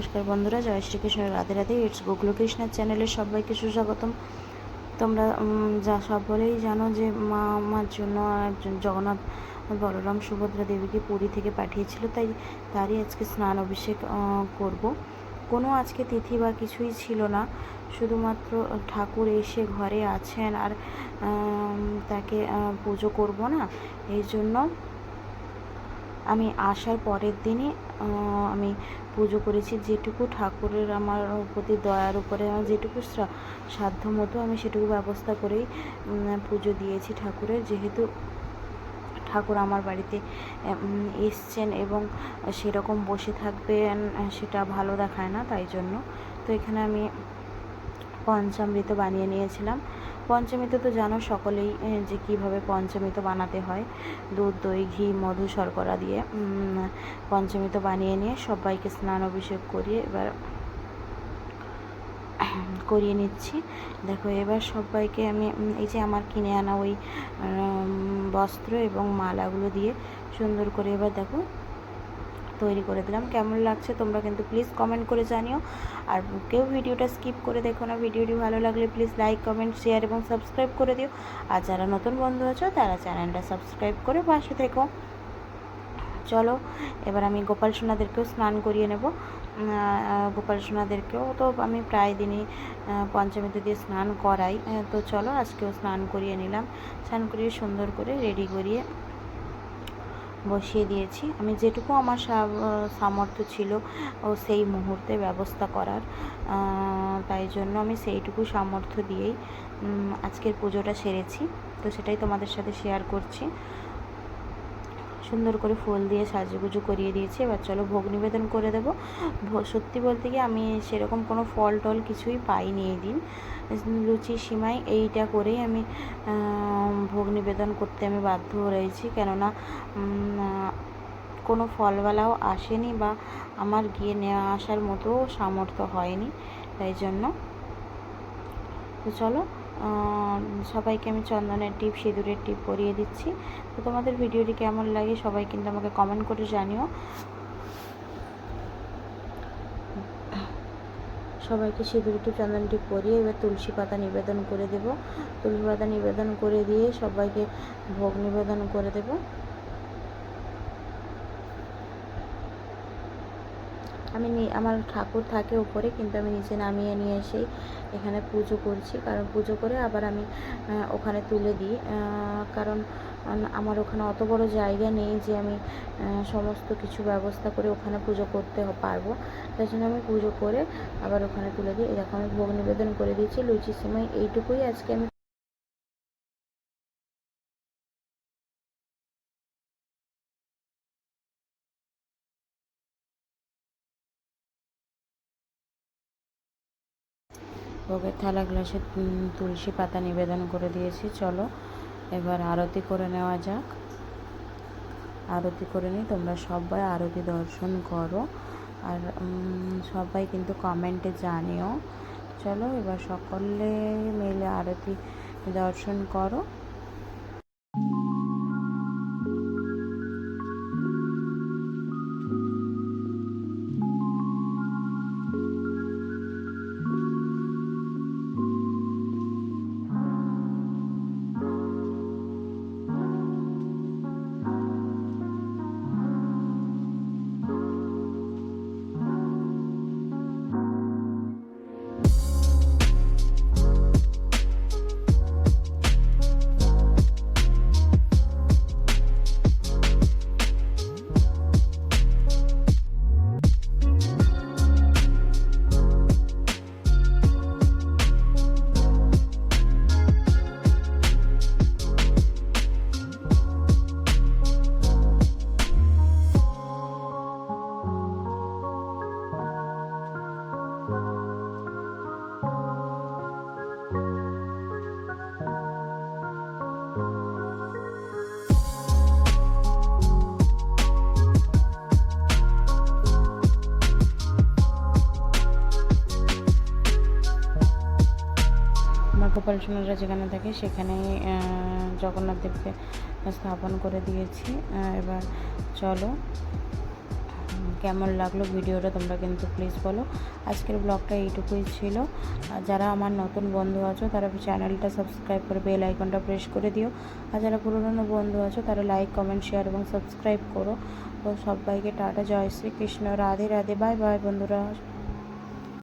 নমস্কার বন্ধুরা, জয় শ্রীকৃষ্ণ, রাধে রাধে। ইটস গোকুল কৃষ্ণের চ্যানেলে সবাইকে সুস্বাগতম। তোমরা যা সকলেই জানো যে মা আমার জন্য একজন জগন্নাথ বলরাম সুভদ্রা দেবীকে পুরী থেকে পাঠিয়েছিল, তাই তারই আজকে স্নান অভিষেক করব। কোনো আজকে তিথি বা কিছুই ছিল না, শুধুমাত্র ঠাকুর এসে ঘরে আছেন আর তাকে পুজো করব না, এই জন্য আমি আসার পরের দিনই আমি পুজো করেছি। যেটুকু ঠাকুরের আমার প্রতি দয়ার উপরে আমার যেটুকু সাধ্য মতো আমি সেটুকু ব্যবস্থা করেই পুজো দিয়েছি ঠাকুরের। যেহেতু ঠাকুর আমার বাড়িতে এসছেন এবং সেরকম বসে থাকবেন সেটা ভালো দেখায় না, তাই জন্য তো এখানে আমি পঞ্চামৃত বানিয়ে নিয়েছিলাম। পঞ্চামৃত তো জানো সকলেই যে কীভাবে পঞ্চামৃত বানাতে হয়। দুধ, দই, ঘি, মধু, শর্করা দিয়ে পঞ্চামৃত বানিয়ে নিয়ে সবাইকে স্নান অভিষেক করিয়ে এবার করিয়ে নিচ্ছি। দেখো, এবার সবাইকে আমি এই যে আমার কিনে আনা ওই বস্ত্র এবং মালাগুলো দিয়ে সুন্দর করে এবার দেখো তৈরি করে দিলাম। কেমন লাগছে তোমরা কিন্তু প্লিজ কমেন্ট করে জানিও। আর কেউ ভিডিওটা স্কিপ করে দেখো না। ভিডিওটি ভালো লাগলে প্লিজ লাইক, কমেন্ট, শেয়ার এবং সাবস্ক্রাইব করে দিও। আর যারা নতুন বন্ধু আছো তারা চ্যানেলটা সাবস্ক্রাইব করে পাশে থেকো। চলো, এবার আমি গোপাল সোনাদেরকেও স্নান করিয়ে নেব। গোপাল সোনাদেরকেও তো আমি প্রায় দিনই পঞ্চমীতে দিয়ে স্নান করাই, তো চলো আজকেও স্নান করিয়ে নিলাম। স্নান করিয়ে সুন্দর করে রেডি করিয়ে বসিয়ে দিয়েছি। আমি যেটুকু আমার সামর্থ্য ছিল ও সেই মুহূর্তে ব্যবস্থা করার, তাই জন্য আমি সেইটুকু সামর্থ্য দিয়েই আজকের পুজোটা সেরেছি, তো সেটাই তোমাদের সাথে শেয়ার করছি। সুন্দর করে ফুল দিয়ে সাজুগুজু করিয়ে দিয়েছি। এবার চলো ভোগ নিবেদন করে দেবো। সত্যি বলতে কি আমি সেরকম কোনো ফল টল কিছুই পাইনি এই দিন। লুচি, সিমাই এইটা করেই আমি ভোগ নিবেদন করতে আমি বাধ্য হয়েছি, কেননা কোনো ফলওয়ালাও আসেনি বা আমার গিয়ে নেওয়া আসার মতো সামর্থ্য হয়নি, তাই জন্য। তো চলো, সবাইকে আমি চন্দনের টিপ, সিঁদুরের টিপ পরিয়ে দিচ্ছি। তো তোমাদের ভিডিওটি কেমন লাগে সবাই কিন্তু আমাকে কমেন্ট করে জানিও। সবাইকে সিঁদুরের টিপ, চন্দন টিপ পরিয়ে এবার তুলসী পাতা নিবেদন করে দেব। তুলসী পাতা নিবেদন করে দিয়ে সবাইকে ভোগ নিবেদন করে দেব। আমি আমার ঠাকুর থাকে উপরে, কিন্তু আমি নিচে নামিয়ে নিয়ে এসেই এখানে পুজো করছি। কারণ পুজো করে আবার আমি ওখানে তুলে দিই, কারণ আমার ওখানে অত বড় জায়গা নেই যে আমি সমস্ত কিছু ব্যবস্থা করে ওখানে পুজো করতে পারবো। তাই জন্য আমি পুজো করে আবার ওখানে তুলে দিই। এরকম আমি ভোগ নিবেদন করে দিয়েছি। লুচি, সিমাই এইটুকুই আজকে আমি ভোগের থালা গ্লাসে তুলসী পাতা নিবেদন করে দিয়েছি। চলো এবার আরতি করে নেওয়া যাক। আরতি করে নিই, তোমরা সবাই আরতি দর্শন করো আর সবাই কিন্তু কমেন্টে জানিও। চলো এবার সকলে মিলে আরতি দর্শন করো। গোপাল সোনারা যেখানে থাকে সেখানে জগন্নাথ দেবকে স্থাপন করে দিয়েছি। এবার চলো কেমন লাগলো ভিডিওটা তোমরা কিন্তু প্লিজ বলো। আজকের ব্লগটা এইটুকুই ছিল। আর যারা আমার নতুন বন্ধু আছো তারা চ্যানেলটা সাবস্ক্রাইব করে বেল আইকনটা প্রেস করে দিও। আর যারা পুরনো বন্ধু আছো তারা লাইক, কমেন্ট, শেয়ার এবং সাবস্ক্রাইব করো। তো সবাইকে টাটা, জয় শ্রীকৃষ্ণ, রাধে রাধে, বাই বাই বন্ধুরা।